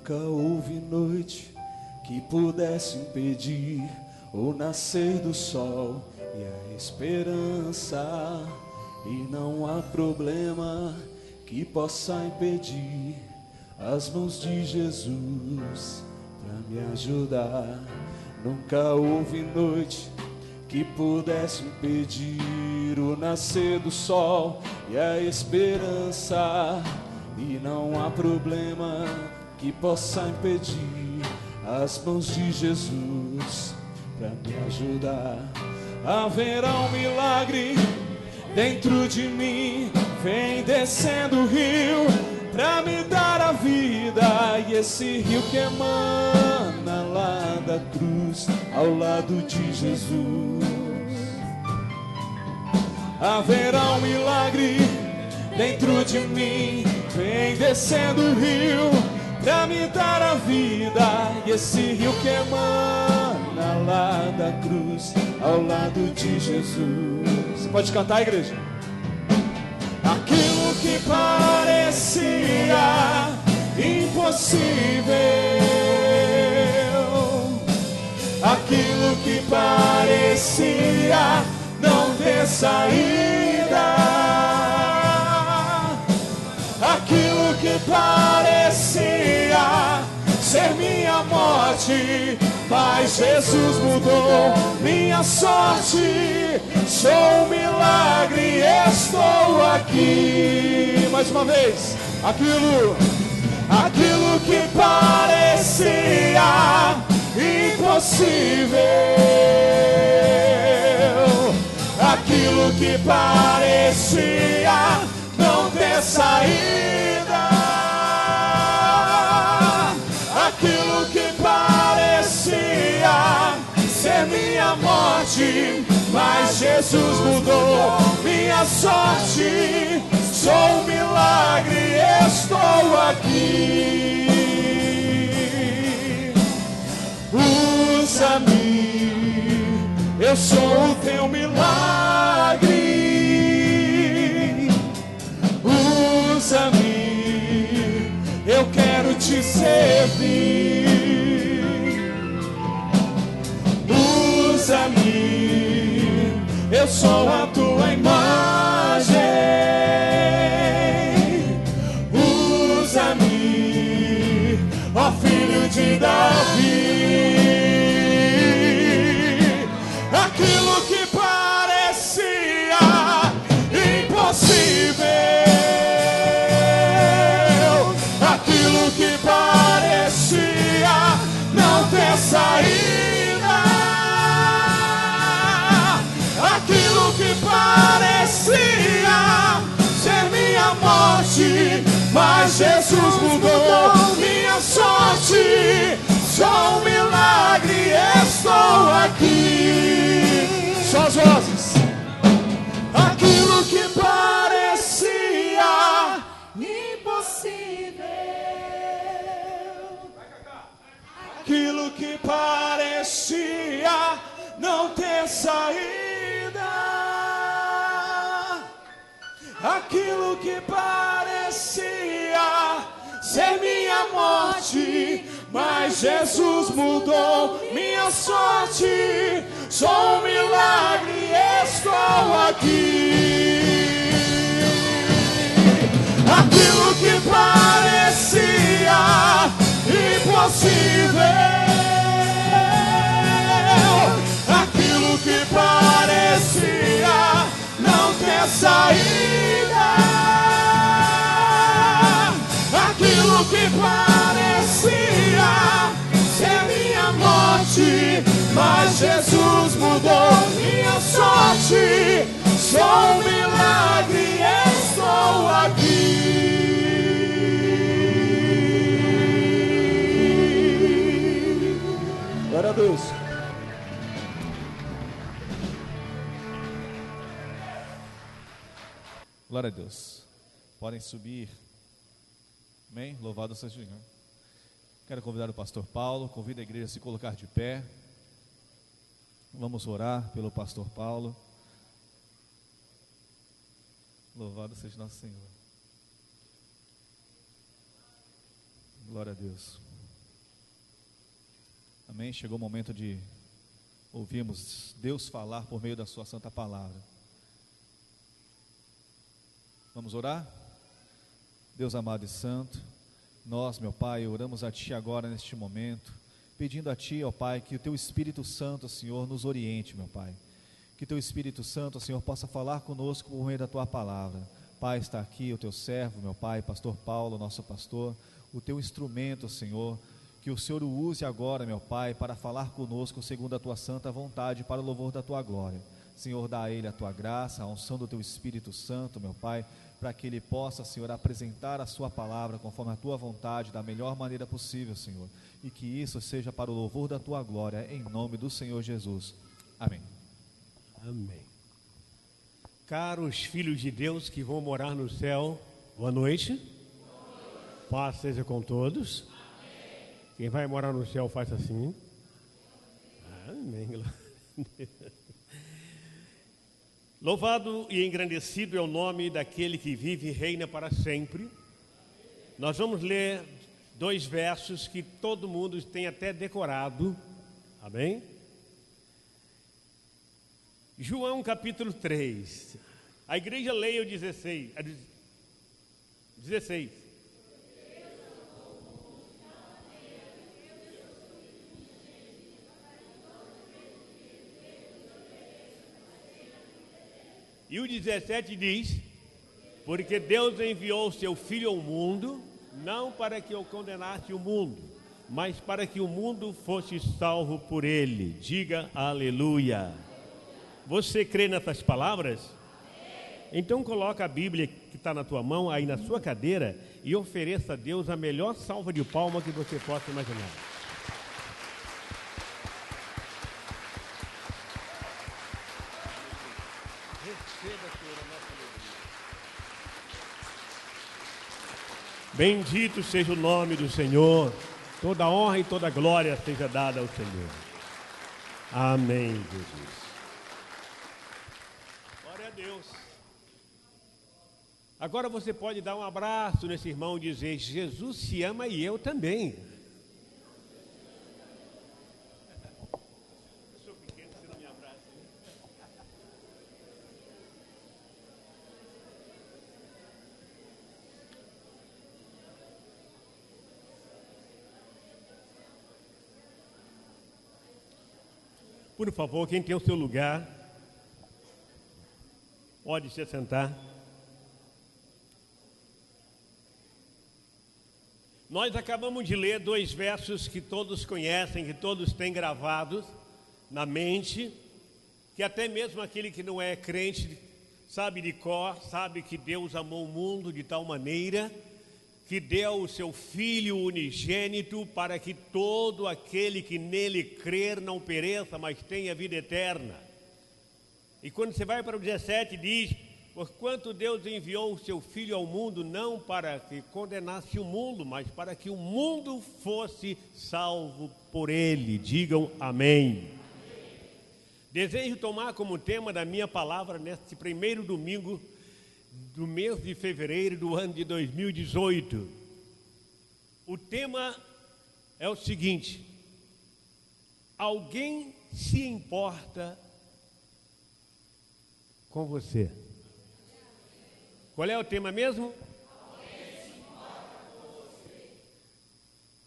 Nunca houve noite que pudesse impedir o nascer do sol e a esperança. E não há problema que possa impedir as mãos de Jesus para me ajudar. Nunca houve noite que pudesse impedir o nascer do sol e a esperança. E não há problema que possa impedir as mãos de Jesus para me ajudar. Haverá um milagre dentro de mim, vem descendo o rio para me dar a vida. E esse rio que emana lá da cruz, ao lado de Jesus. Haverá um milagre dentro de mim, vem descendo o rio pra me dar a vida. E esse rio que emana lá da cruz, ao lado de Jesus. Você pode cantar, igreja? Aquilo que parecia impossível, aquilo que parecia não ter saída, aquilo que parecia ser minha morte, mas Jesus mudou minha sorte. Sou um milagre, estou aqui. Mais uma vez, aquilo que parecia impossível, aquilo que parecia não ter saída, aquilo que parecia ser minha morte, mas Jesus mudou minha sorte. Sou um milagre, estou aqui. Usa-me, eu sou o teu milagre. Usa-me, eu quero te servir. Usa-me, eu sou a tua imagem. Usa-me, ó Filho de Davi. Aquilo que parecia impossível, aquilo que parecia não ter saída, aquilo que parecia ser minha morte, mas Jesus mudou minha sorte. Sou um milagre, estou aqui. Só as vozes. Aquilo que parecia impossível, aquilo que parecia não ter saída, aquilo que parecia ser minha morte, mas Jesus mudou minha sorte. Sou um milagre, estou aqui. Aquilo que parecia impossível, aquilo que parecia não ter saída, aquilo que parecia ser minha morte, mas Jesus mudou minha sorte. Sou um milagre, estou aqui. Glória a Deus. Glória a Deus. Podem subir. Amém? Louvado seja o Senhor. Quero convidar o pastor Paulo. Convido a igreja a se colocar de pé. Vamos orar pelo pastor Paulo. Louvado seja nosso Senhor. Glória a Deus. Amém? Chegou o momento de ouvirmos Deus falar por meio da sua santa palavra. Vamos orar? Deus amado e santo, nós, meu Pai, oramos a Ti agora neste momento, pedindo a Ti, ó Pai, que o Teu Espírito Santo, Senhor, nos oriente, meu Pai. Que Teu Espírito Santo, Senhor, possa falar conosco por meio da Tua palavra. Pai, está aqui o Teu servo, meu Pai, pastor Paulo, nosso pastor, o Teu instrumento, Senhor, que o Senhor o use agora, meu Pai, para falar conosco segundo a Tua santa vontade, para o louvor da Tua glória. Senhor, dá a Ele a Tua graça, a unção do Teu Espírito Santo, meu Pai, para que Ele possa, Senhor, apresentar a Sua palavra conforme a Tua vontade, da melhor maneira possível, Senhor, e que isso seja para o louvor da Tua glória, em nome do Senhor Jesus. Amém. Amém. Caros filhos de Deus que vão morar no céu, boa noite. Paz seja com todos. Amém. Quem vai morar no céu faz assim. Amém. Louvado e engrandecido é o nome daquele que vive e reina para sempre. Nós vamos ler 2 versos que todo mundo tem até decorado. Amém? João capítulo 3. A igreja leia o 16. E o 17 diz: porque Deus enviou o seu Filho ao mundo, não para que eu condenasse o mundo, mas para que o mundo fosse salvo por ele. Diga aleluia. Você crê nessas palavras? Então coloca a Bíblia que está na tua mão, aí na sua cadeira, e ofereça a Deus a melhor salva de palma que você possa imaginar. Bendito seja o nome do Senhor, toda honra e toda glória seja dada ao Senhor. Amém, Jesus. Glória a Deus. Agora você pode dar um abraço nesse irmão e dizer: Jesus se ama e eu também. Eu sou pequeno, você não me abraça. Por favor, quem tem o seu lugar, pode se sentar. Nós acabamos de ler 2 versos que todos conhecem, que todos têm gravados na mente, que até mesmo aquele que não é crente sabe de cor, sabe que Deus amou o mundo de tal maneira que deu o seu Filho unigênito para que todo aquele que nele crer não pereça, mas tenha vida eterna. E quando você vai para o 17 diz: porquanto Deus enviou o seu Filho ao mundo, não para que condenasse o mundo, mas para que o mundo fosse salvo por ele. Digam amém. Desejo tomar como tema da minha palavra neste primeiro domingo do mês de fevereiro do ano de 2018. O tema é o seguinte: alguém se importa com você. Qual é o tema mesmo? Alguém se importa com você.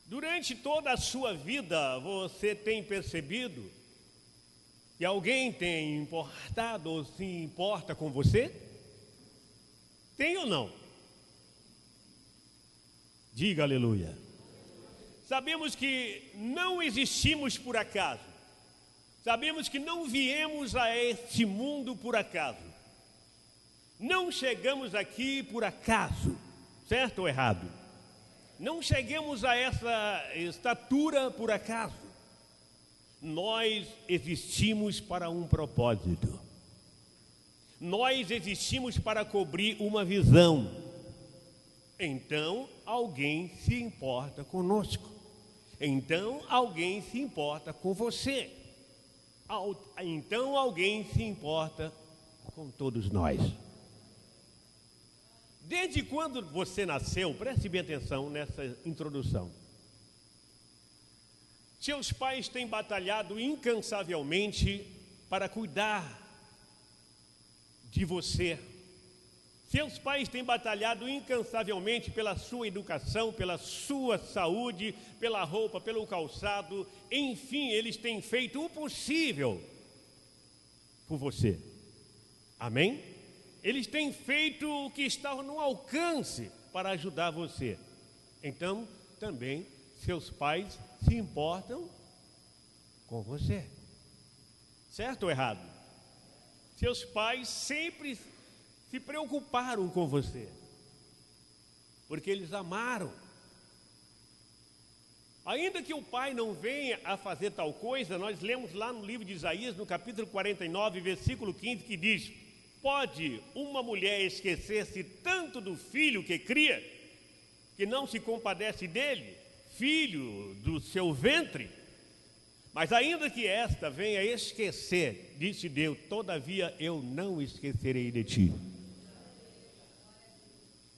Durante toda a sua vida, você tem percebido que alguém tem importado ou se importa com você? Tem ou não? Diga aleluia. Sabemos que não existimos por acaso. Sabemos que não viemos a este mundo por acaso. Não chegamos aqui por acaso, certo ou errado? Não chegamos a essa estatura por acaso. Nós existimos para um propósito. Nós existimos para cobrir uma visão. Então, alguém se importa conosco. Então, alguém se importa com você. Então, alguém se importa com todos nós. Desde quando você nasceu, preste bem atenção nessa introdução. Seus pais têm batalhado incansavelmente para cuidar de você. Seus pais têm batalhado incansavelmente pela sua educação, pela sua saúde, pela roupa, pelo calçado. Enfim, eles têm feito o possível por você. Amém? Eles têm feito o que está no alcance para ajudar você. Então, também, seus pais se importam com você. Certo ou errado? Seus pais sempre se preocuparam com você, porque eles amaram. Ainda que o pai não venha a fazer tal coisa, nós lemos lá no livro de Isaías, no capítulo 49, versículo 15, que diz: pode uma mulher esquecer-se tanto do filho que cria, que não se compadece dele, filho do seu ventre? Mas ainda que esta venha esquecer, disse Deus, todavia eu não esquecerei de ti.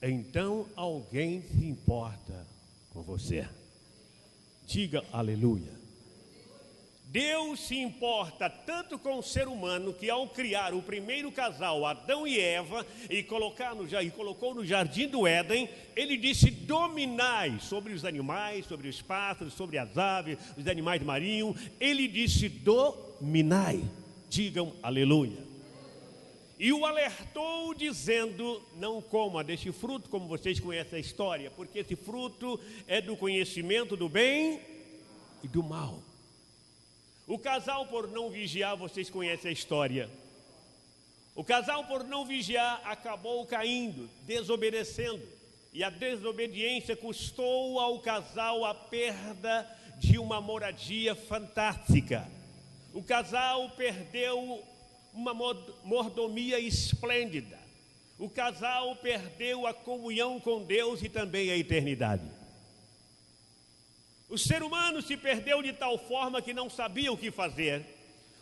Então alguém se importa com você. Diga aleluia. Deus se importa tanto com o ser humano que, ao criar o primeiro casal, Adão e Eva, e colocou no jardim do Éden, ele disse: dominai sobre os animais, sobre os pássaros, sobre as aves, os animais marinhos. Ele disse: dominai. Digam aleluia. E o alertou dizendo: não coma deste fruto, como vocês conhecem a história, porque esse fruto é do conhecimento do bem e do mal. O casal, por não vigiar, vocês conhecem a história. O casal, por não vigiar, acabou caindo, desobedecendo. E a desobediência custou ao casal a perda de uma moradia fantástica. O casal perdeu uma mordomia esplêndida. O casal perdeu a comunhão com Deus e também a eternidade. O ser humano se perdeu de tal forma que não sabia o que fazer.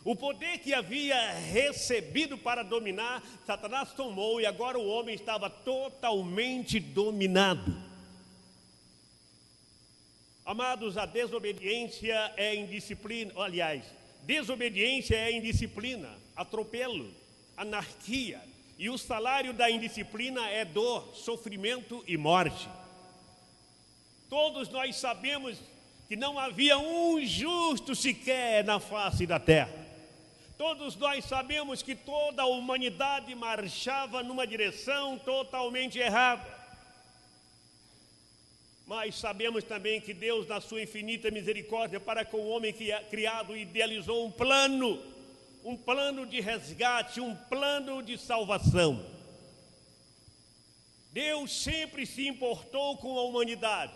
O poder que havia recebido para dominar, Satanás tomou, e agora o homem estava totalmente dominado. Amados, a desobediência é indisciplina. Aliás, desobediência é indisciplina, atropelo, anarquia. E o salário da indisciplina é dor, sofrimento e morte. Todos nós sabemos que não havia um justo sequer na face da terra. Todos nós sabemos que toda a humanidade marchava numa direção totalmente errada. Mas sabemos também que Deus, na sua infinita misericórdia para com o homem criado, idealizou um plano de resgate, um plano de salvação. Deus sempre se importou com a humanidade.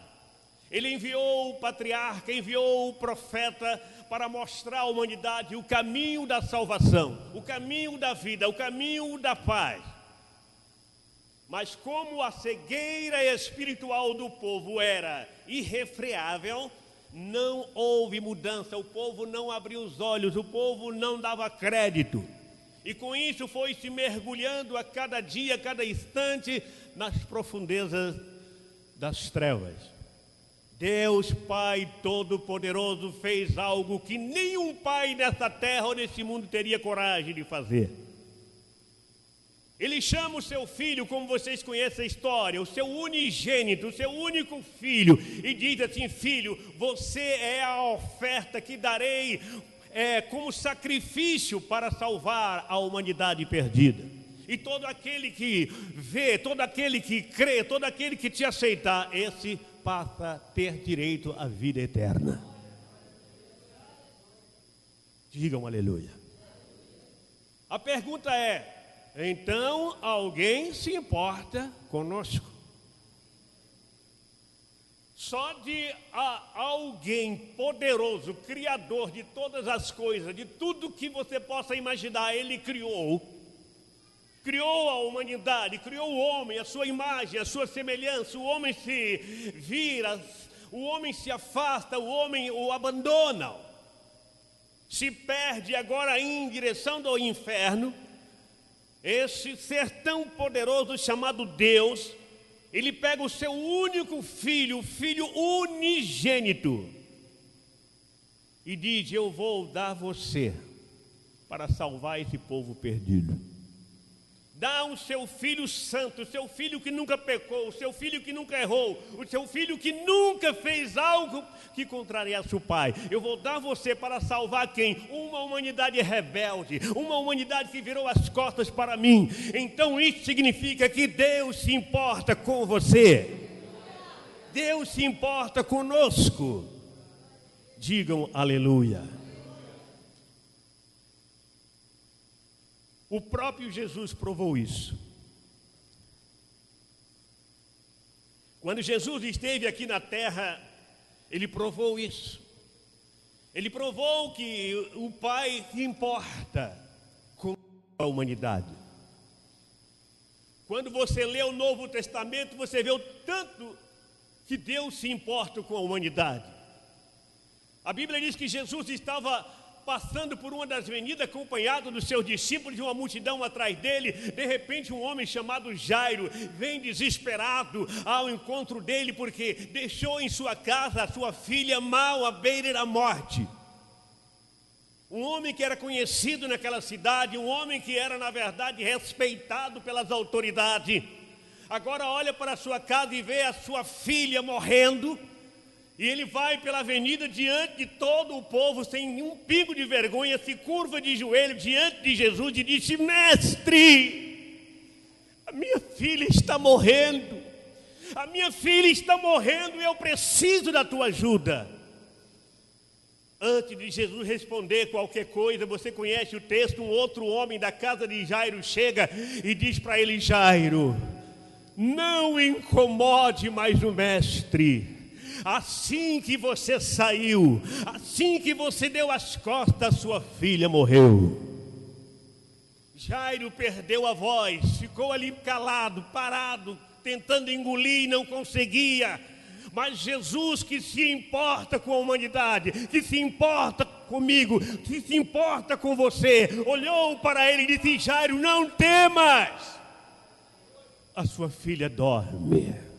Ele enviou o patriarca, enviou o profeta para mostrar à humanidade o caminho da salvação, o caminho da vida, o caminho da paz. Mas como a cegueira espiritual do povo era irrefreável, não houve mudança, o povo não abriu os olhos, o povo não dava crédito. E com isso foi se mergulhando a cada dia, a cada instante, nas profundezas das trevas. Deus Pai Todo-Poderoso fez algo que nenhum pai nessa terra ou nesse mundo teria coragem de fazer. Ele chama o seu filho, como vocês conhecem a história, o seu unigênito, o seu único filho, e diz assim: filho, você é a oferta que darei como sacrifício para salvar a humanidade perdida. E todo aquele que vê, todo aquele que crê, todo aquele que te aceitar, esse passa a ter direito à vida eterna. Digam aleluia. A pergunta é: então alguém se importa conosco? Só de alguém poderoso, criador de todas as coisas, de tudo que você possa imaginar, ele criou a humanidade, criou o homem, a sua imagem, a sua semelhança. O homem se vira, o homem se afasta, o homem o abandona, se perde agora em direção ao inferno. Esse ser tão poderoso chamado Deus, ele pega o seu único filho, o filho unigênito, e diz: eu vou dar você para salvar esse povo perdido. Dá o seu filho santo, o seu filho que nunca pecou, o seu filho que nunca errou, o seu filho que nunca fez algo que contrariasse o Pai. Eu vou dar você para salvar quem? Uma humanidade rebelde, uma humanidade que virou as costas para mim. Então isso significa que Deus se importa com você. Deus se importa conosco. Digam aleluia. O próprio Jesus provou isso. Quando Jesus esteve aqui na terra, ele provou isso. Ele provou que o Pai se importa com a humanidade. Quando você lê o Novo Testamento, você vê o tanto que Deus se importa com a humanidade. A Bíblia diz que Jesus estava passando por uma das avenidas, acompanhado dos seus discípulos, de uma multidão atrás dele. De repente um homem chamado Jairo vem desesperado ao encontro dele, porque deixou em sua casa a sua filha mal à beira da morte. Um homem que era conhecido naquela cidade, um homem que era na verdade respeitado pelas autoridades, agora olha para a sua casa e vê a sua filha morrendo. E ele vai pela avenida diante de todo o povo, sem nenhum pingo de vergonha, se curva de joelho diante de Jesus e disse: mestre, a minha filha está morrendo, a minha filha está morrendo e eu preciso da tua ajuda. Antes de Jesus responder qualquer coisa, você conhece o texto, um outro homem da casa de Jairo chega e diz para ele: Jairo, não incomode mais o mestre. Assim que você saiu, assim que você deu as costas, sua filha morreu. Jairo perdeu a voz, ficou ali calado, parado, tentando engolir e não conseguia. Mas Jesus, que se importa com a humanidade, que se importa comigo, que se importa com você, olhou para ele e disse: Jairo, não temas, a sua filha dorme.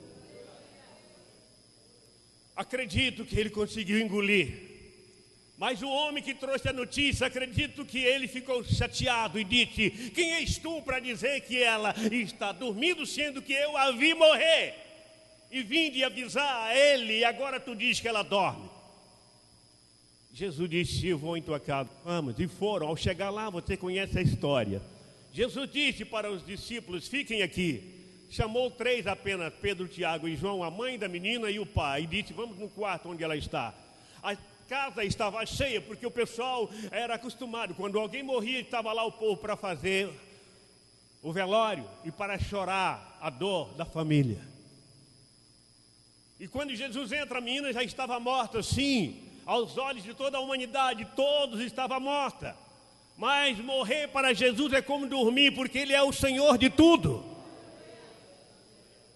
Acredito que ele conseguiu engolir. Mas o homem que trouxe a notícia, acredito que ele ficou chateado e disse: quem és tu para dizer que ela está dormindo, sendo que eu a vi morrer? E vim de avisar a ele, e agora tu diz que ela dorme. Jesus disse: eu vou em tua casa. Vamos. E foram. Ao chegar lá, você conhece a história. Jesus disse para os discípulos: fiquem aqui. Chamou 3 apenas, Pedro, Tiago e João, a mãe da menina e o pai, e disse: vamos no quarto onde ela está. A casa estava cheia, porque o pessoal era acostumado, quando alguém morria, estava lá o povo para fazer o velório e para chorar a dor da família. E quando Jesus entra, a menina já estava morta, sim, aos olhos de toda a humanidade, todos estavam morta. Mas morrer para Jesus é como dormir, porque Ele é o Senhor de tudo.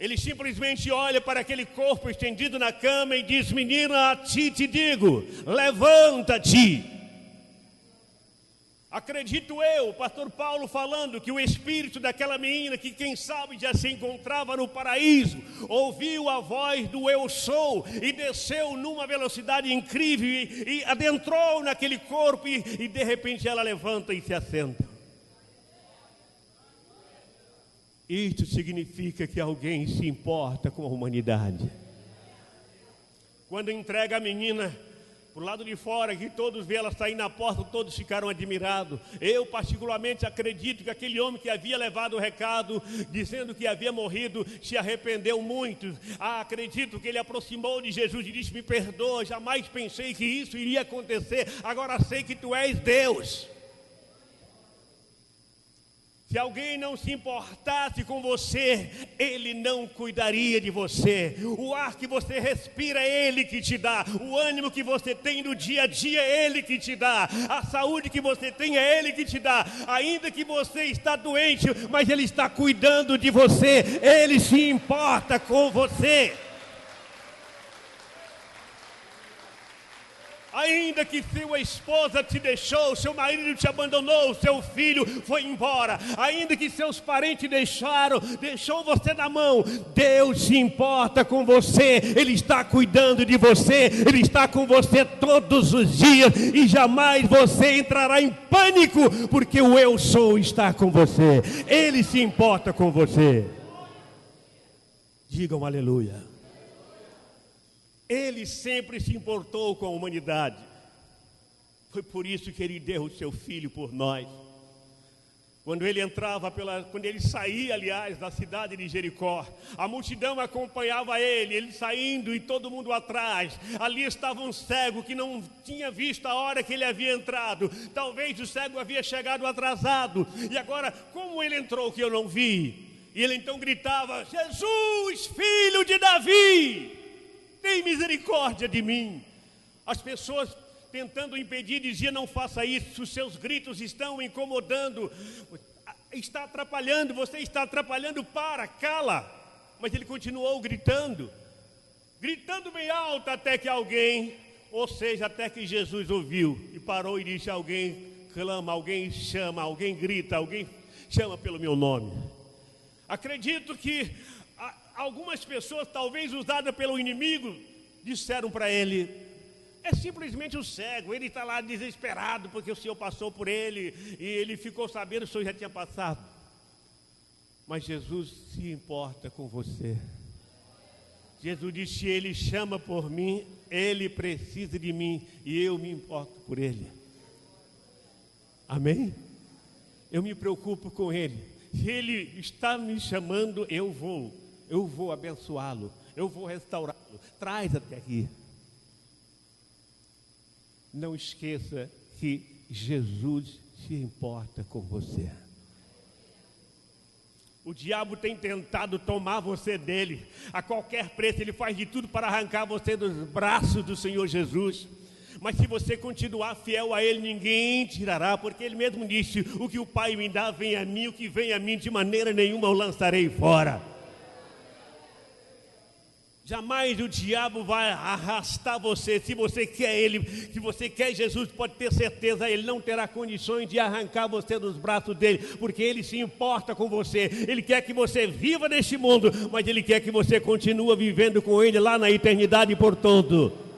Ele simplesmente olha para aquele corpo estendido na cama e diz: menina, a ti te digo, levanta-te. Acredito eu, o pastor Paulo falando, que o espírito daquela menina, que quem sabe já se encontrava no paraíso, ouviu a voz do eu sou e desceu numa velocidade incrível e adentrou naquele corpo e de repente ela levanta e se assenta. Isto significa que alguém se importa com a humanidade. Quando entrega a menina para o lado de fora, que todos vê ela sair na porta, todos ficaram admirados. Eu particularmente acredito que aquele homem que havia levado o recado, dizendo que havia morrido, se arrependeu muito. Acredito que ele aproximou de Jesus e disse: me perdoa, jamais pensei que isso iria acontecer, agora sei que tu és Deus. Se alguém não se importasse com você, Ele não cuidaria de você. O ar que você respira é Ele que te dá. O ânimo que você tem no dia a dia é Ele que te dá. A saúde que você tem é Ele que te dá. Ainda que você está doente, mas Ele está cuidando de você. Ele se importa com você. Ainda que sua esposa te deixou, seu marido te abandonou, seu filho foi embora, ainda que seus parentes deixou você na mão, Deus se importa com você, Ele está cuidando de você, Ele está com você todos os dias e jamais você entrará em pânico, porque o Eu Sou está com você, Ele se importa com você. Digam aleluia. Ele sempre se importou com a humanidade. Foi por isso que Ele deu o seu Filho por nós. Quando ele saía, aliás, da cidade de Jericó, a multidão acompanhava ele saindo e todo mundo atrás. Ali estava um cego que não tinha visto a hora que ele havia entrado. Talvez o cego havia chegado atrasado. E agora, como ele entrou que eu não vi? E ele então gritava: Jesus, filho de Davi, tem misericórdia de mim. As pessoas tentando impedir diziam: não faça isso, os seus gritos estão incomodando, está atrapalhando, você está atrapalhando, cala. Mas ele continuou gritando bem alto, até que até que Jesus ouviu e parou e disse: alguém clama, alguém chama, alguém grita, alguém chama pelo meu nome. Acredito que algumas pessoas, talvez usadas pelo inimigo, disseram para ele: é simplesmente um cego, ele está lá desesperado porque o Senhor passou por ele e ele ficou sabendo que o Senhor já tinha passado. Mas Jesus se importa com você. Jesus disse: Ele chama por mim, Ele precisa de mim e eu me importo por Ele. Amém? Eu me preocupo com Ele. Se Ele está me chamando, eu vou abençoá-lo, eu vou restaurá-lo. Traz até aqui. Não esqueça que Jesus se importa com você. O diabo tem tentado tomar você dele. A qualquer preço ele faz de tudo para arrancar você dos braços do Senhor Jesus. Mas se você continuar fiel a Ele, ninguém tirará, porque Ele mesmo disse: o que o Pai me dá vem a mim, o que vem a mim de maneira nenhuma eu lançarei fora. Jamais o diabo vai arrastar você. Se você quer Ele, se você quer Jesus, pode ter certeza, Ele não terá condições de arrancar você dos braços dele, porque Ele se importa com você. Ele quer que você viva neste mundo, mas Ele quer que você continue vivendo com Ele lá na eternidade por todo.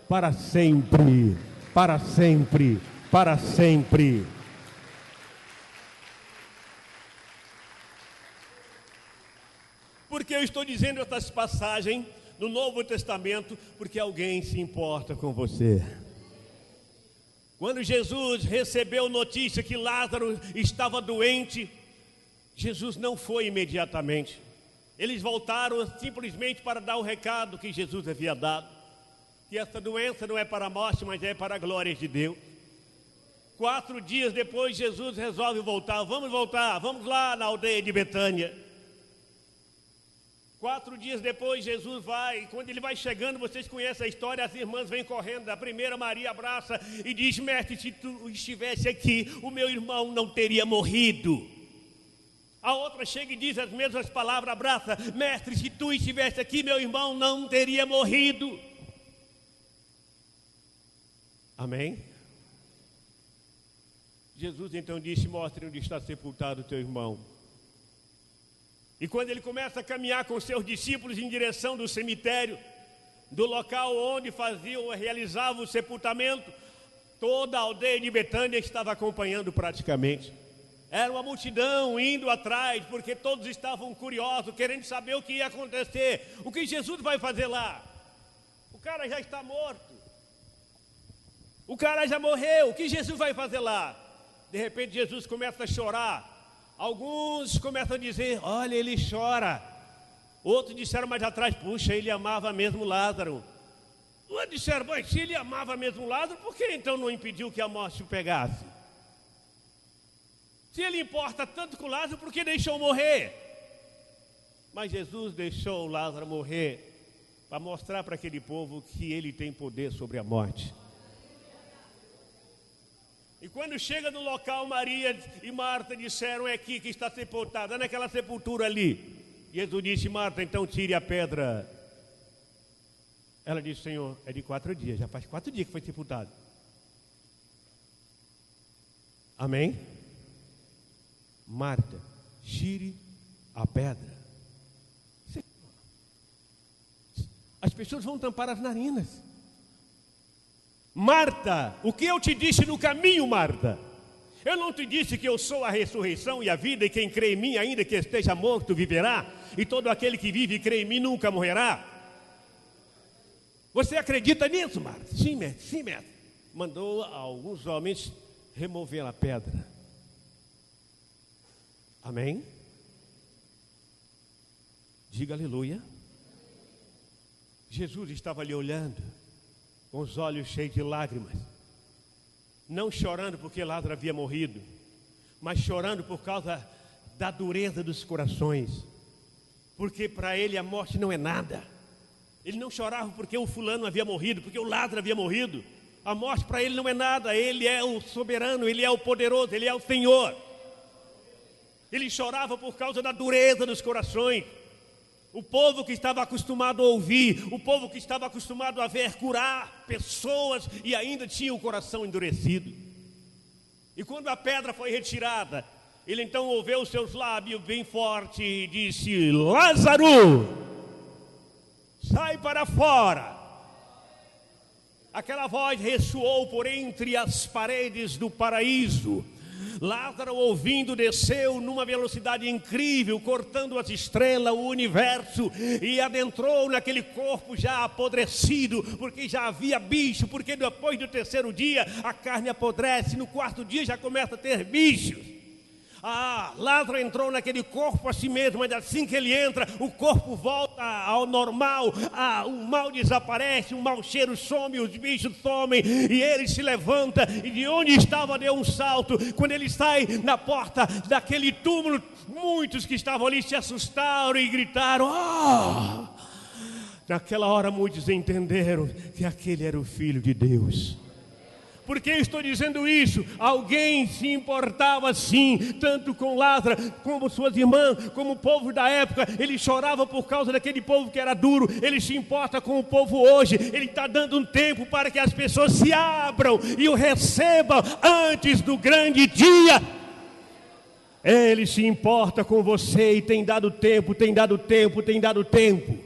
Para sempre, para sempre, para sempre. Por que eu estou dizendo essas passagens no Novo Testamento? Porque alguém se importa com você. Quando Jesus recebeu notícia que Lázaro estava doente, Jesus não foi imediatamente. Eles voltaram simplesmente para dar o recado que Jesus havia dado. Que essa doença não é para a morte, mas é para a glória de Deus. 4 dias depois, Jesus resolve voltar. Vamos lá na aldeia de Betânia. 4 dias depois, Jesus vai. E quando ele vai chegando, vocês conhecem a história, as irmãs vêm correndo. A primeira, Maria, abraça e diz: mestre, se tu estivesse aqui, o meu irmão não teria morrido. A outra chega e diz as mesmas palavras, abraça: mestre, se tu estivesse aqui, meu irmão não teria morrido. Amém? Jesus então disse: mostre onde está sepultado o teu irmão. E quando ele começa a caminhar com seus discípulos em direção do cemitério, do local onde realizavam o sepultamento, toda a aldeia de Betânia estava acompanhando praticamente. Era uma multidão indo atrás, porque todos estavam curiosos, querendo saber o que ia acontecer, o que Jesus vai fazer lá. O cara já está morto. O cara já morreu, o que Jesus vai fazer lá? De repente Jesus começa a chorar. Alguns começam a dizer: olha, ele chora. Outros disseram mais atrás: puxa, ele amava mesmo Lázaro. Outros disseram: mas se ele amava mesmo Lázaro, por que então não impediu que a morte o pegasse? Se ele importa tanto com Lázaro, por que deixou morrer? Mas Jesus deixou Lázaro morrer para mostrar para aquele povo que ele tem poder sobre a morte. E quando chega no local, Maria e Marta disseram: é aqui que está sepultada, é naquela sepultura ali. Jesus disse: Marta, então tire a pedra. Ela disse: Senhor, é de 4 dias, já faz 4 dias que foi sepultado. Amém? Marta, tire a pedra. As pessoas vão tampar as narinas. Marta, o que eu te disse no caminho, Marta? Eu não te disse que eu sou a ressurreição e a vida, e quem crê em mim, ainda que esteja morto, viverá, e todo aquele que vive e crê em mim nunca morrerá. Você acredita nisso, Marta? Sim, mestre, sim, mestre. Mandou alguns homens remover a pedra. Amém? Diga aleluia. Jesus estava ali olhando, com os olhos cheios de lágrimas, não chorando porque Lázaro havia morrido, mas chorando por causa da dureza dos corações, porque para ele a morte não é nada. Ele não chorava porque o fulano havia morrido, porque o Lázaro havia morrido. A morte para ele não é nada. Ele é o soberano, ele é o poderoso, ele é o Senhor. Ele chorava por causa da dureza dos corações. O povo que estava acostumado a ouvir, o povo que estava acostumado a ver curar pessoas e ainda tinha o coração endurecido. E quando a pedra foi retirada, ele então moveu os seus lábios bem forte e disse: Lázaro, sai para fora. Aquela voz ressoou por entre as paredes do paraíso. Lázaro, ouvindo, desceu numa velocidade incrível, cortando as estrelas, o universo, e adentrou naquele corpo já apodrecido, porque já havia bicho, porque depois do 3º dia a carne apodrece, no 4º dia já começa a ter bichos. Lázaro entrou naquele corpo assim mesmo, mas assim que ele entra, o corpo volta ao normal, o mal desaparece, o mau cheiro some, os bichos somem, e ele se levanta, e de onde estava deu um salto. Quando ele sai na porta daquele túmulo, muitos que estavam ali se assustaram e gritaram: Naquela hora muitos entenderam que aquele era o Filho de Deus. Por que estou dizendo isso? Alguém se importava sim, tanto com Lázaro, como suas irmãs, como o povo da época. Ele chorava por causa daquele povo que era duro. Ele se importa com o povo hoje. Ele está dando um tempo para que as pessoas se abram e o recebam antes do grande dia. Ele se importa com você e tem dado tempo, tem dado tempo, tem dado tempo.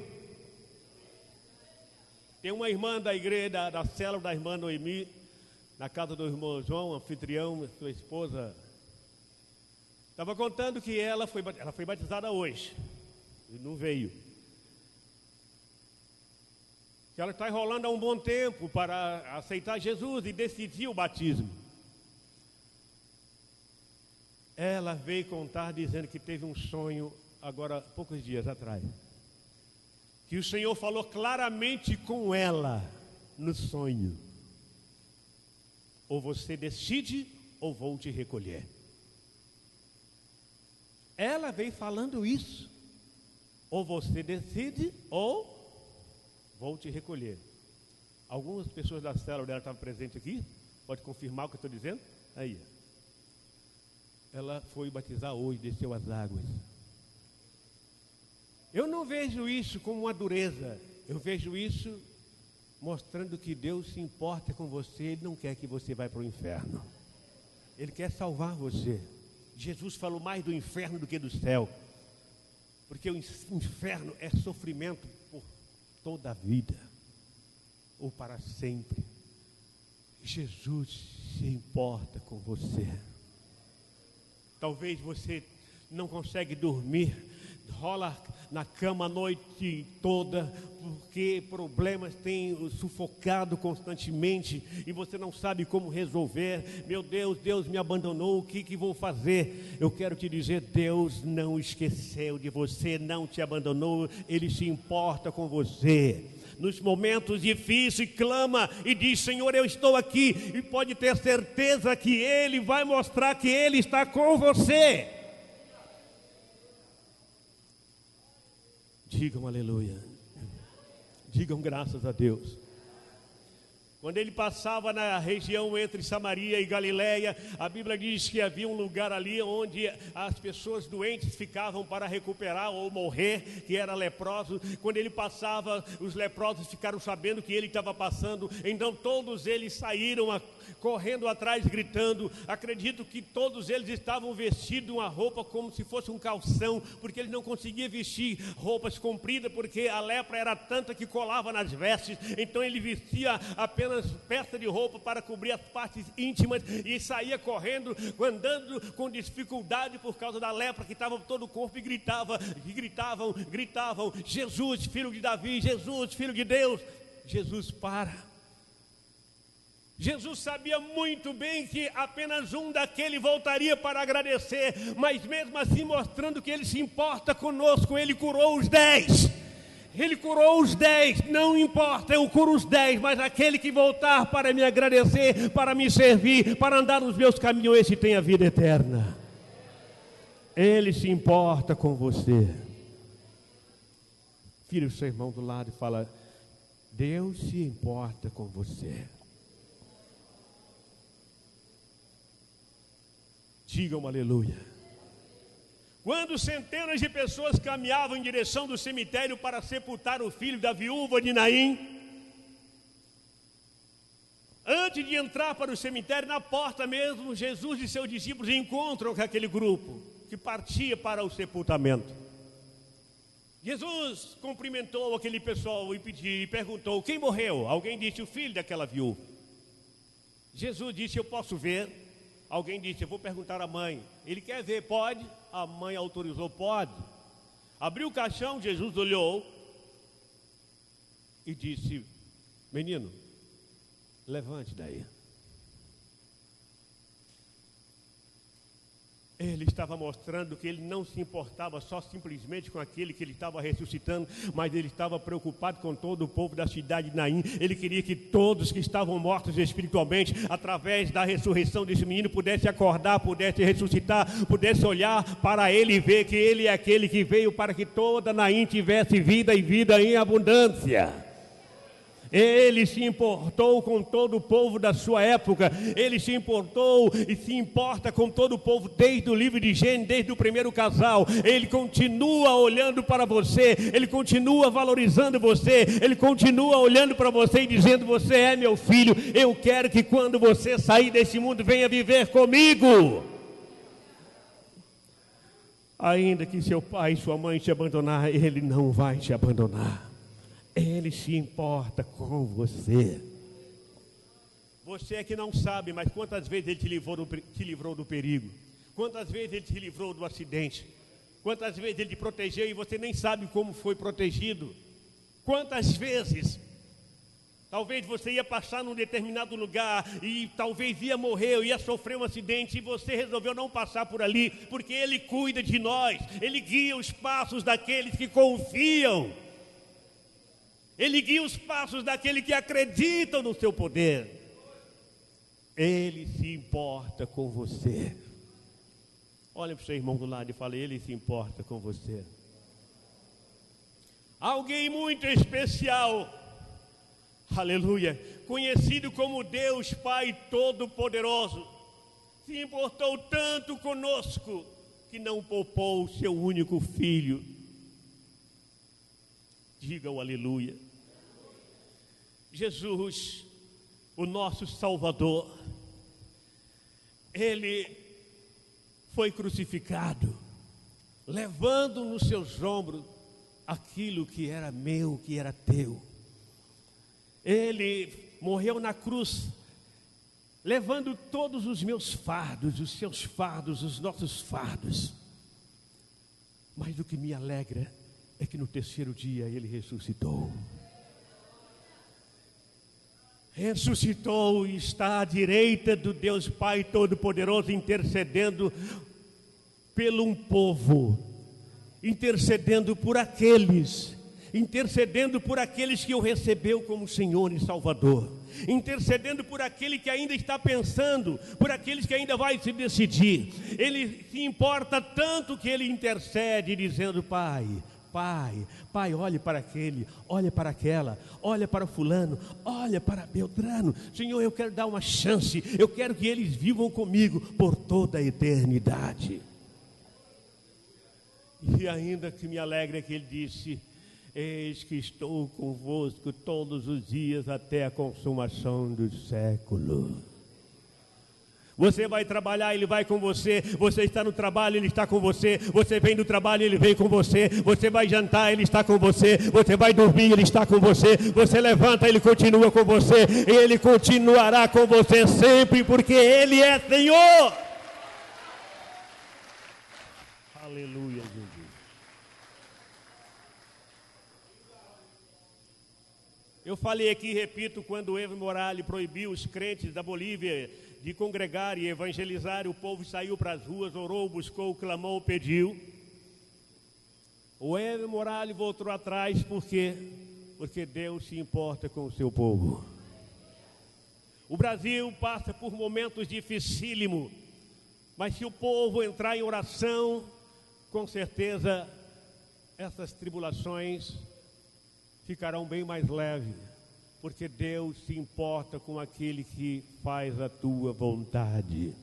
Tem uma irmã da igreja, da célula da irmã Noemi, na casa do irmão João, anfitrião, sua esposa, estava contando que ela foi batizada hoje, e não veio. Que ela está enrolando há um bom tempo para aceitar Jesus e decidir o batismo. Ela veio contar dizendo que teve um sonho, agora, poucos dias atrás, que o Senhor falou claramente com ela no sonho: ou você decide, ou vou te recolher. Ela veio falando isso: ou você decide, ou vou te recolher. Algumas pessoas da célula dela estavam presentes aqui. Pode confirmar o que eu estou dizendo? Aí. Ela foi batizar hoje, desceu as águas. Eu não vejo isso como uma dureza. Eu vejo isso mostrando que Deus se importa com você. Ele não quer que você vá para o inferno. Ele quer salvar você. Jesus falou mais do inferno do que do céu. Porque o inferno é sofrimento por toda a vida, ou para sempre. Jesus se importa com você. Talvez você não consegue dormir, rola na cama a noite toda, porque problemas têm sufocado constantemente e você não sabe como resolver. Meu Deus, Deus me abandonou, o que vou fazer? Eu quero te dizer, Deus não esqueceu de você, não te abandonou, Ele se importa com você. Nos momentos difíceis, clama e diz: Senhor, eu estou aqui, e pode ter certeza que Ele vai mostrar que Ele está com você. Digam aleluia. Digam graças a Deus. Quando ele passava na região entre Samaria e Galiléia, a Bíblia diz que havia um lugar ali onde as pessoas doentes ficavam para recuperar ou morrer, que era leproso. Quando ele passava, os leprosos ficaram sabendo que ele estava passando, então todos eles saíram correndo atrás, gritando. Acredito que todos eles estavam vestidos uma roupa como se fosse um calção, porque eles não conseguiam vestir roupas compridas, porque a lepra era tanta que colava nas vestes. Então ele vestia apenas peça de roupa para cobrir as partes íntimas e saía correndo, andando com dificuldade por causa da lepra que estava todo o corpo, e gritavam: Jesus, filho de Davi, Jesus, filho de Deus. Jesus para. Jesus sabia muito bem que apenas um daquele voltaria para agradecer, mas mesmo assim, mostrando que ele se importa conosco, ele curou os 10. Ele curou os 10, não importa, eu curo os 10, mas aquele que voltar para me agradecer, para me servir, para andar nos meus caminhos, esse tem a vida eterna. Ele se importa com você. Filho do seu irmão do lado e fala: Deus se importa com você. Digam aleluia. Quando centenas de pessoas caminhavam em direção do cemitério para sepultar o filho da viúva de Naim, antes de entrar para o cemitério, na porta mesmo, Jesus e seus discípulos encontram com aquele grupo que partia para o sepultamento. Jesus cumprimentou aquele pessoal e perguntou: quem morreu? Alguém disse: o filho daquela viúva. Jesus disse: eu posso ver. Alguém disse: eu vou perguntar à mãe. Ele quer ver, pode? A mãe autorizou, pode. Abriu o caixão, Jesus olhou e disse: menino, levante daí. Ele estava mostrando que ele não se importava só simplesmente com aquele que ele estava ressuscitando, mas ele estava preocupado com todo o povo da cidade de Naim. Ele queria que todos que estavam mortos espiritualmente, através da ressurreição desse menino, pudessem acordar, pudessem ressuscitar, pudessem olhar para ele e ver que ele é aquele que veio para que toda Naim tivesse vida e vida em abundância. Ele se importou com todo o povo da sua época. Ele se importou e se importa com todo o povo desde o livro de Gênesis, desde o primeiro casal. Ele continua olhando para você, ele continua valorizando você, ele continua olhando para você e dizendo: você é meu filho, eu quero que quando você sair desse mundo venha viver comigo. Ainda que seu pai e sua mãe te abandonar, ele não vai te abandonar. Ele se importa com você. Você é que não sabe, mas quantas vezes ele te livrou do perigo? Quantas vezes ele te livrou do acidente? Quantas vezes ele te protegeu e você nem sabe como foi protegido? Quantas vezes? Talvez você ia passar num determinado lugar e talvez ia morrer ou ia sofrer um acidente e você resolveu não passar por ali, porque ele cuida de nós, ele guia os passos daqueles que confiam. Ele guia os passos daquele que acreditam no seu poder. Ele se importa com você. Olha para o seu irmão do lado e fala: ele se importa com você. Alguém muito especial, aleluia, conhecido como Deus Pai Todo-Poderoso, se importou tanto conosco que não poupou o seu único filho. Diga o aleluia. Jesus, o nosso Salvador, ele foi crucificado, levando nos seus ombros aquilo que era meu, que era teu. Ele morreu na cruz, levando todos os meus fardos, os seus fardos, os nossos fardos. Mas o que me alegra é que no terceiro dia ele ressuscitou. Ressuscitou e está à direita do Deus Pai Todo-Poderoso, intercedendo pelo um povo, intercedendo por aqueles que o recebeu como Senhor e Salvador, intercedendo por aquele que ainda está pensando, por aqueles que ainda vai se decidir. Ele se importa tanto que ele intercede dizendo: Pai, Pai, olhe para aquele, olhe para aquela, olhe para fulano, olhe para Beltrano. Senhor, eu quero dar uma chance, eu quero que eles vivam comigo por toda a eternidade. E ainda que me alegra que ele disse: eis que estou convosco todos os dias até a consumação do século. Você vai trabalhar, ele vai com você. Você está no trabalho, ele está com você. Você vem do trabalho, ele vem com você. Você vai jantar, ele está com você. Você vai dormir, ele está com você. Você levanta, ele continua com você. Ele continuará com você sempre, porque ele é Senhor. Aleluia, Jesus. Eu falei aqui e repito, quando o Evo Morales proibiu os crentes da Bolívia de congregar e evangelizar, o povo saiu para as ruas, orou, buscou, clamou, pediu. O Evo Morales voltou atrás, por quê? Porque Deus se importa com o seu povo. O Brasil passa por momentos dificílimos, mas se o povo entrar em oração, com certeza essas tribulações ficarão bem mais leves, porque Deus se importa com aquele que faz a tua vontade.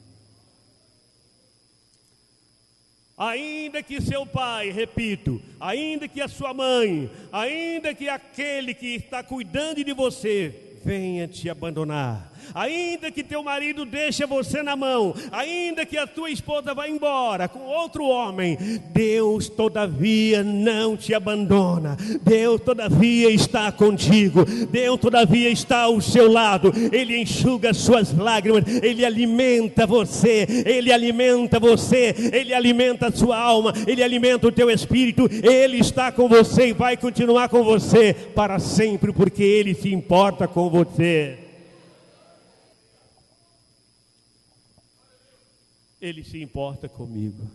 Ainda que seu pai, repito, ainda que a sua mãe, ainda que aquele que está cuidando de você venha te abandonar, ainda que teu marido deixe você na mão, ainda que a tua esposa vá embora com outro homem, Deus todavia não te abandona. Deus todavia está contigo. Deus todavia está ao seu lado. Ele enxuga as suas lágrimas. Ele alimenta você. Ele alimenta você. Ele alimenta a sua alma. Ele alimenta o teu espírito. Ele está com você e vai continuar com você para sempre, porque Ele se importa com você. Ele se importa comigo.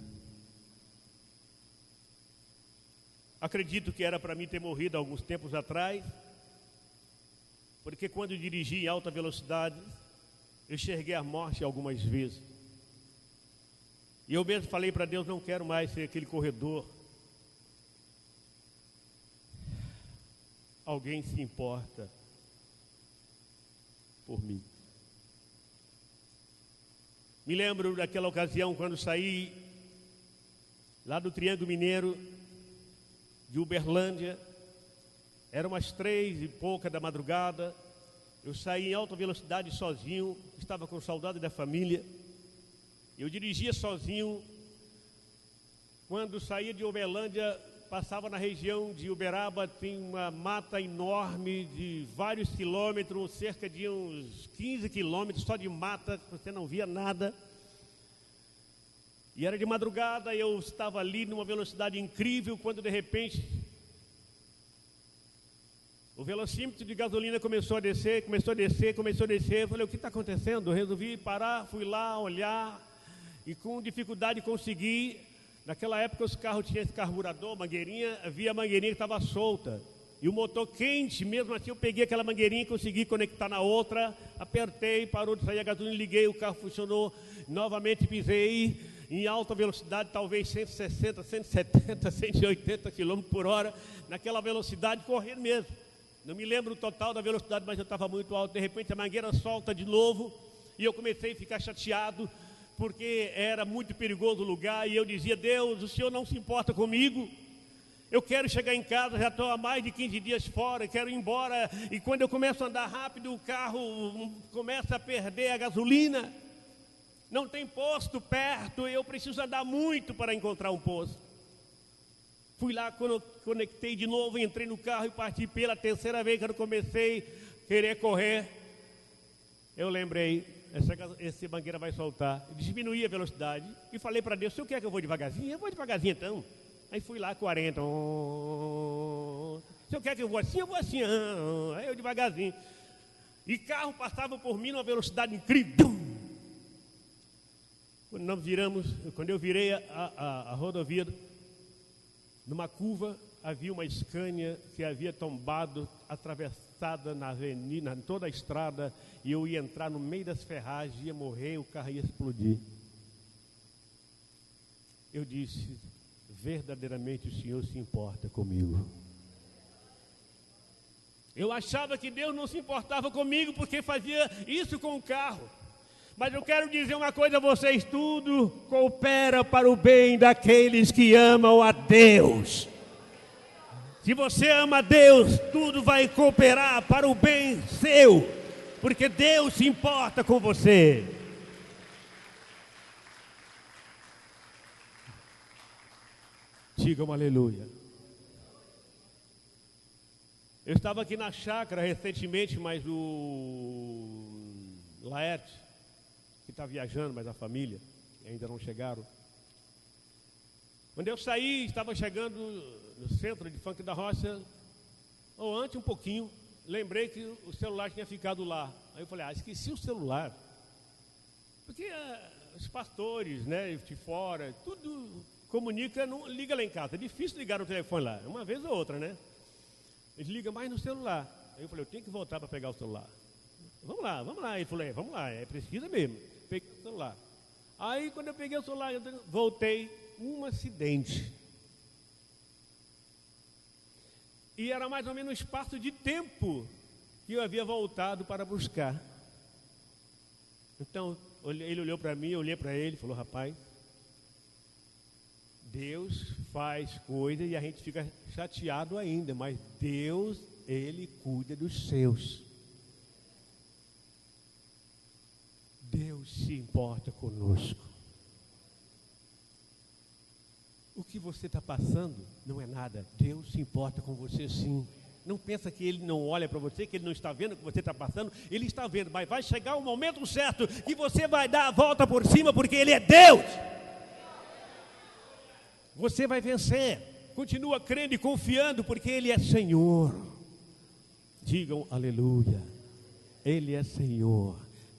Acredito que era para mim ter morrido alguns tempos atrás, porque quando eu dirigi em alta velocidade, eu enxerguei a morte algumas vezes. E eu mesmo falei para Deus: não quero mais ser aquele corredor. Alguém se importa por mim. Me lembro daquela ocasião quando saí lá do Triângulo Mineiro, de Uberlândia, eram umas 3h pouca da madrugada. Eu saí em alta velocidade sozinho, estava com saudade da família. Eu dirigia sozinho. Quando saía de Uberlândia, passava na região de Uberaba, tem uma mata enorme de vários quilômetros, cerca de uns 15 quilômetros só de mata, você não via nada. E era de madrugada, eu estava ali numa velocidade incrível, quando de repente o velocímetro de gasolina começou a descer. Eu falei: o que está acontecendo? Eu resolvi parar, fui lá olhar e com dificuldade consegui. Naquela época os carros tinham esse carburador, mangueirinha, havia a mangueirinha que estava solta. E o motor quente, mesmo assim eu peguei aquela mangueirinha e consegui conectar na outra, apertei, parou de sair a gasolina, liguei, o carro funcionou, novamente pisei em alta velocidade, talvez 160, 170, 180 km por hora, naquela velocidade, correndo mesmo. Não me lembro o total da velocidade, mas eu estava muito alto. De repente a mangueira solta de novo e eu comecei a ficar chateado, porque era muito perigoso o lugar, e eu dizia: Deus, o Senhor não se importa comigo, eu quero chegar em casa, já estou há mais de 15 dias fora, quero ir embora, e quando eu começo a andar rápido, o carro começa a perder a gasolina, não tem posto perto, eu preciso andar muito para encontrar um posto. Fui lá, conectei de novo, entrei no carro e parti. Pela terceira vez que eu comecei a querer correr, eu lembrei: essa mangueira vai soltar. Eu diminuí a velocidade e falei para Deus: o senhor quer que eu vou devagarzinho? Eu vou devagarzinho então. Aí fui lá 40. O senhor quer que eu vou assim? Eu vou assim. Aí eu devagarzinho. E carro passava por mim numa velocidade incrível. Quando eu virei a rodovia, numa curva havia uma Scania que havia tombado, atravessada na avenida, em toda a estrada, e eu ia entrar no meio das ferragens, ia morrer, o carro ia explodir. Eu disse: verdadeiramente o Senhor se importa comigo. Eu achava que Deus não se importava comigo porque fazia isso com o carro. Mas eu quero dizer uma coisa a vocês: tudo coopera para o bem daqueles que amam a Deus. Se você ama a Deus, tudo vai cooperar para o bem seu, porque Deus se importa com você. Digam aleluia. Eu estava aqui na chácara recentemente, mas o Laerte, que está viajando, mas a família ainda não chegaram. Quando eu saí, estava chegando no centro de Funk da Roça, ou antes um pouquinho, lembrei que o celular tinha ficado lá. Aí eu falei, esqueci o celular. Porque os pastores, né, de fora, tudo comunica, não liga lá em casa. É difícil ligar no telefone lá, uma vez ou outra, né? Eles ligam mais no celular. Aí eu falei, eu tenho que voltar para pegar o celular. Vamos lá. Ele falou, vamos lá, precisa mesmo. Peguei o celular. Aí quando eu peguei o celular, eu voltei, um acidente. E era mais ou menos um espaço de tempo que eu havia voltado para buscar. Então, ele olhou para mim, eu olhei para ele e falou, rapaz, Deus faz coisa e a gente fica chateado ainda, mas Deus, Ele cuida dos seus. Deus se importa conosco. O que você está passando não é nada. Deus se importa com você sim. Não pensa que Ele não olha para você, que Ele não está vendo o que você está passando. Ele está vendo, mas vai chegar o momento certo que você vai dar a volta por cima, porque Ele é Deus. Você vai vencer. Continua crendo e confiando, porque Ele é Senhor. Digam aleluia. Ele é Senhor.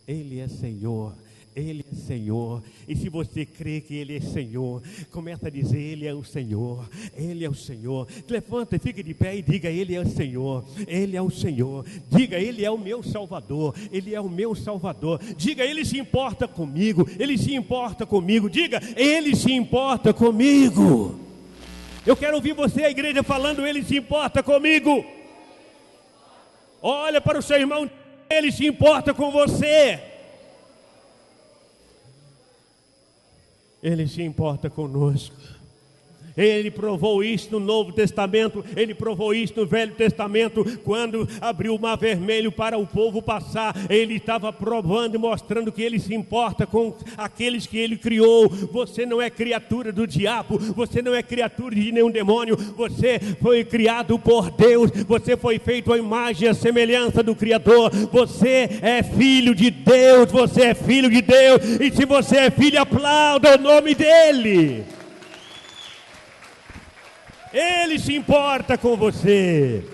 Ele é Senhor. Ele é Senhor. E se você crê que Ele é Senhor, começa a dizer, Ele é o Senhor. Ele é o Senhor. Levanta, fica de pé e diga, Ele é o Senhor. Ele é o Senhor. Diga, Ele é o meu Salvador. Ele é o meu Salvador. Diga, Ele se importa comigo. Ele se importa comigo. Diga, Ele se importa comigo. Eu quero ouvir você, a igreja, falando, Ele se importa comigo. Olha para o seu irmão, Ele se importa com você. Ele se importa conosco. Ele provou isso no Novo Testamento, Ele provou isso no Velho Testamento, quando abriu o Mar Vermelho para o povo passar. Ele estava provando e mostrando que Ele se importa com aqueles que Ele criou. Você não é criatura do diabo, você não é criatura de nenhum demônio, você foi criado por Deus, você foi feito à imagem e à semelhança do Criador. Você é filho de Deus, você é filho de Deus, e se você é filho, aplauda o nome dEle. Ele se importa com você.